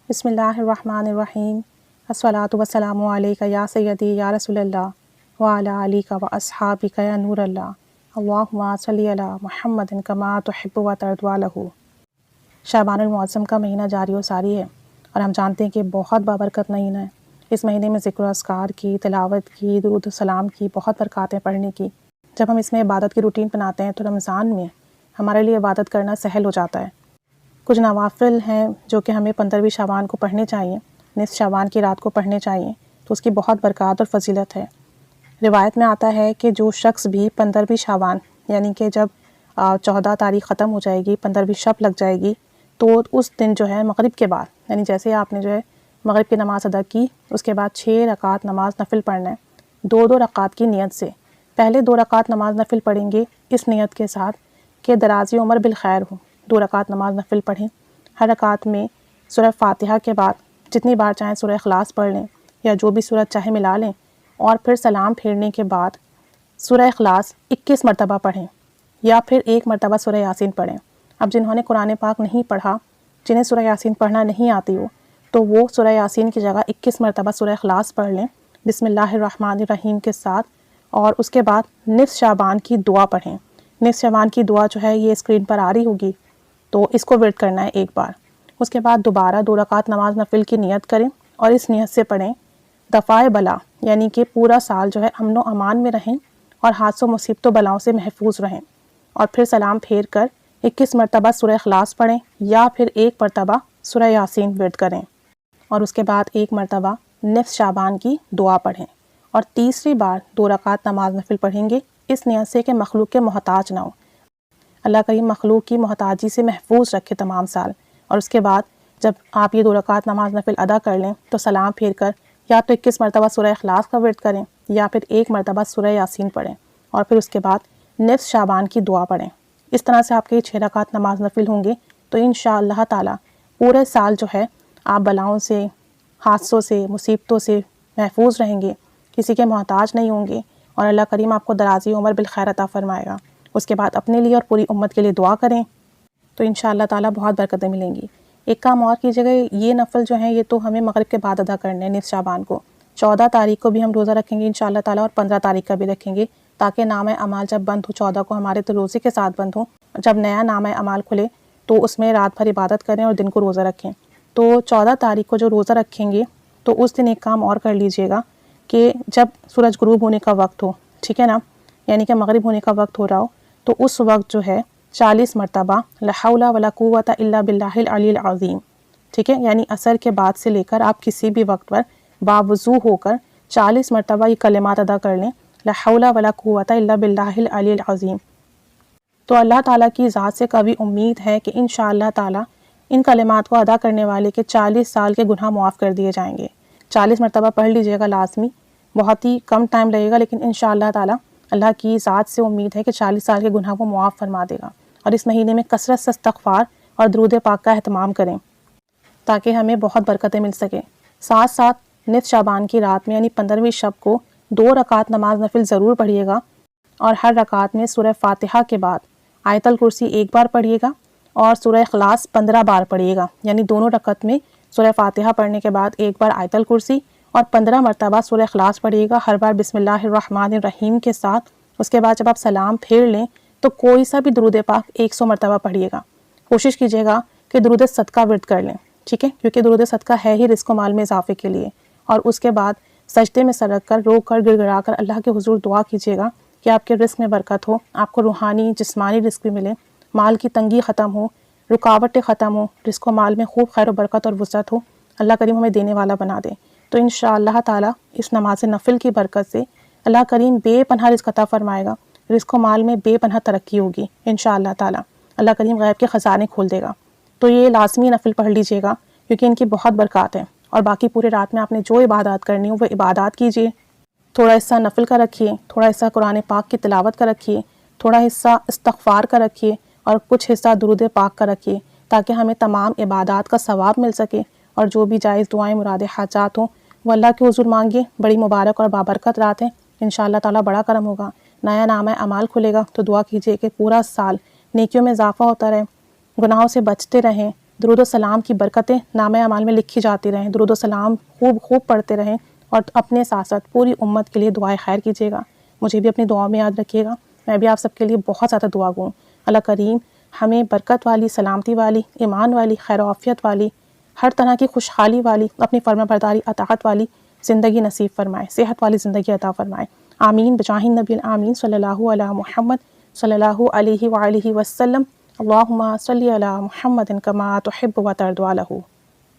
بسم اللہ الرحمن الرحیم الصلاۃ والسلام علیک یا سیدی یا رسول اللہ وعلی آلک و اصحابک یا نور اللہ اللہم صلی علی محمد کما تحب و ترضی لہ۔ شعبان المعظم کا مہینہ جاری و ساری ہے اور ہم جانتے ہیں کہ بہت بابرکت مہینہ ہے۔ اس مہینے میں ذکر و اذکار کی، تلاوت کی، درود و سلام کی بہت برکات ہیں پڑھنے کی۔ جب ہم اس میں عبادت کی روٹین بناتے ہیں تو رمضان میں ہمارے لیے عبادت کرنا سہل ہو جاتا ہے۔ کچھ نوافل ہیں جو کہ ہمیں 15ویں شعبان کو پڑھنے چاہیے، نصف شعبان کی رات کو پڑھنے چاہیے، تو اس کی بہت برکات اور فضیلت ہے۔ روایت میں آتا ہے کہ جو شخص بھی 15ویں شعبان یعنی کہ جب 14 تاریخ ختم ہو جائے گی، 15ویں شب لگ جائے گی، تو اس دن جو ہے مغرب کے بعد یعنی جیسے آپ نے جو ہے مغرب کی نماز ادا کی، اس کے بعد 6 رکعت نماز نفل پڑھنا ہے، 2 رکعت کی نیت سے۔ پہلے 2 رکعت نماز نفل پڑھیں گے اس نیت کے ساتھ کہ درازی عمر بالخیر ہو، 2 رکعت نماز نفل پڑھیں۔ ہر رکعت میں سورہ فاتحہ کے بعد جتنی بار چاہیں سورہ اخلاص پڑھ لیں یا جو بھی سورت چاہے ملا لیں، اور پھر سلام پھیرنے کے بعد سورہ اخلاص 21 مرتبہ پڑھیں یا پھر 1 مرتبہ سورہ یاسین پڑھیں۔ اب جنہوں نے قرآن پاک نہیں پڑھا، جنہیں سورہ یاسین پڑھنا نہیں آتی ہو، تو وہ سورہ یاسین کی جگہ 21 مرتبہ سورہ اخلاص پڑھ لیں بسم اللہ الرحمن الرحیم کے ساتھ، اور اس کے بعد نصف شعبان کی دعا پڑھیں۔ نصف شعبان کی دعا جو ہے یہ اسکرین پر آ رہی ہوگی، تو اس کو ورد کرنا ہے ایک بار۔ اس کے بعد دوبارہ 2 رکعت نماز نفل کی نیت کریں اور اس نیت سے پڑھیں دفاع بلا، یعنی کہ پورا سال جو ہے امن و امان میں رہیں اور حادثوں مصیبتوں بلاؤں سے محفوظ رہیں، اور پھر سلام پھیر کر 21 مرتبہ سورہ اخلاص پڑھیں یا پھر 1 مرتبہ سورہ یاسین ورد کریں، اور اس کے بعد 1 مرتبہ نصف شعبان کی دعا پڑھیں، اور تیسری بار 2 رکعت نماز نفل پڑھیں گے اس نیت سے کہ مخلوق کے محتاج نہ ہو، اللہ کریم مخلوق کی محتاجی سے محفوظ رکھے تمام سال۔ اور اس کے بعد جب آپ یہ 2 رکعت نماز نفل ادا کر لیں تو سلام پھیر کر یا تو 21 مرتبہ سورہ اخلاص کا ورد کریں یا پھر 1 مرتبہ سورہ یاسین پڑھیں، اور پھر اس کے بعد نصف شعبان کی دعا پڑھیں۔ اس طرح سے آپ کے 6 رکعت نماز نفل ہوں گے تو انشاءاللہ تعالی پورے سال جو ہے آپ بلاؤں سے، حادثوں سے، مصیبتوں سے محفوظ رہیں گے، کسی کے محتاج نہیں ہوں گے، اور اللہ کریم آپ کو درازی عمر بالخیر عطا فرمائے گا۔ اس کے بعد اپنے لیے اور پوری امت کے لیے دعا کریں تو انشاءاللہ تعالی بہت برکتیں ملیں گی۔ ایک کام اور کیجیے گا، یہ نفل جو ہیں یہ تو ہمیں مغرب کے بعد ادا کرنے ہیں نصف شعبان کو۔ 14 تاریخ کو بھی ہم روزہ رکھیں گے انشاءاللہ تعالی، اور 15 تاریخ کا بھی رکھیں گے، تاکہ نامہ اعمال جب بند ہو 14 کو ہمارے تو روزے کے ساتھ بند ہو، جب نیا نامہ اعمال کھلے تو اس میں رات بھر عبادت کریں اور دن کو روزہ رکھیں۔ تو 14 تاریخ کو جو روزہ رکھیں گے تو اس دن ایک کام اور کر لیجئے گا کہ جب سورج غروب ہونے کا وقت ہو، ٹھیک ہے نا، یعنی کہ مغرب ہونے کا وقت ہو رہا ہو، تو اس وقت جو ہے 40 مرتبہ لا حول ولا قوت الا باللہ العلی العظیم، ٹھیک ہے، یعنی عصر کے بعد سے لے کر آپ کسی بھی وقت پر باوضو ہو کر 40 مرتبہ یہ کلمات ادا کر لیں، لا حول ولا قوت الا باللہ العلی العظیم۔ تو اللہ تعالیٰ کی ذات سے کبھی امید ہے کہ انشاءاللہ تعالیٰ ان کلمات کو ادا کرنے والے کے 40 سال کے گناہ معاف کر دیے جائیں گے۔ 40 مرتبہ پڑھ لیجئے گا لازمی، بہت ہی کم ٹائم لگے گا، لیکن انشاءاللہ تعالیٰ اللہ کی ذات سے امید ہے کہ 40 سال کے گناہ کو معاف فرما دے گا۔ اور اس مہینے میں کثرت سے استغفار اور درود پاک کا اہتمام کریں تاکہ ہمیں بہت برکتیں مل سکیں۔ ساتھ ساتھ نصف شعبان کی رات میں یعنی 15ویں شب کو 2 رکعت نماز نفل ضرور پڑھیے گا، اور ہر رکعت میں سورہ فاتحہ کے بعد آیت الکرسی 1 بار پڑھیے گا اور سورہ اخلاص 15 بار پڑھیے گا، یعنی دونوں رکعت میں سورہ فاتحہ پڑھنے کے بعد 1 بار آیت الکرسی اور 15 مرتبہ سورہ اخلاص پڑھیے گا، ہر بار بسم اللہ الرحمن الرحیم کے ساتھ۔ اس کے بعد جب آپ سلام پھیر لیں تو کوئی سا بھی درود پاک 100 مرتبہ پڑھیے گا۔ کوشش کیجیے گا کہ درود صدقہ ورد کر لیں، ٹھیک ہے، کیونکہ درود صدقہ ہے ہی رزق و مال میں اضافے کے لیے۔ اور اس کے بعد سجدے میں سر رکھ کر، رو کر، گڑ گڑا کر اللہ کے حضور دعا کیجیے گا کہ آپ کے رزق میں برکت ہو، آپ کو روحانی جسمانی رزق بھی ملے، مال کی تنگی ختم ہو، رکاوٹیں ختم ہو، رزق و مال میں خوب خیر و برکت اور وسعت ہو، اللہ کریم ہمیں دینے والا بنا دے۔ تو انشاءاللہ تعالی اس نماز نفل کی برکت سے اللہ کریم بے پناہ رزق عطا فرمائے گا، رزق و مال میں بے پناہ ترقی ہوگی انشاءاللہ تعالی، اللہ کریم غیب کے خزانے کھول دے گا۔ تو یہ لازمی نفل پڑھ لیجئے گا کیونکہ ان کی بہت برکات ہیں، اور باقی پورے رات میں آپ نے جو عبادات کرنی ہو وہ عبادات کیجئے، تھوڑا حصہ نفل کا رکھیے، تھوڑا حصہ قرآن پاک کی تلاوت کا رکھیے، تھوڑا حصہ استغفار کا رکھیے، اور کچھ حصہ درود پاک کا رکھیے، تاکہ ہمیں تمام عبادات کا ثواب مل سکے، اور جو بھی جائز دعائیں مراد حاجات ہوں وہ اللہ کے حضور مانگیے۔ بڑی مبارک اور بابرکت رات ہے، انشاءاللہ تعالی بڑا کرم ہوگا، نیا نامہ اعمال کھلے گا، تو دعا کیجیے کہ پورا سال نیکیوں میں اضافہ ہوتا رہے، گناہوں سے بچتے رہیں، درود و سلام کی برکتیں نامہ اعمال میں لکھی جاتی رہیں، درود و سلام خوب پڑھتے رہیں، اور اپنے ساتھ ساتھ پوری امت کے لیے دعائیں خیر کیجیے گا۔ مجھے بھی اپنی دعاؤں میں یاد رکھیے گا، میں بھی آپ سب کے لیے بہت زیادہ دعا گوں۔ اللہ کریم ہمیں برکت والی، سلامتی والی، ایمان والی، خیر و عافیت والی، ہر طرح کی خوشحالی والی، اپنی فرما برداری اطاعت والی زندگی نصیب فرمائے، صحت والی زندگی عطا فرمائے۔ آمین بجاہ النبی الآمین صلی اللہ علی محمد صلی اللہ علیہ وآلہ وسلم۔ اللہم صلی علی محمد کما تحب و ترضی له۔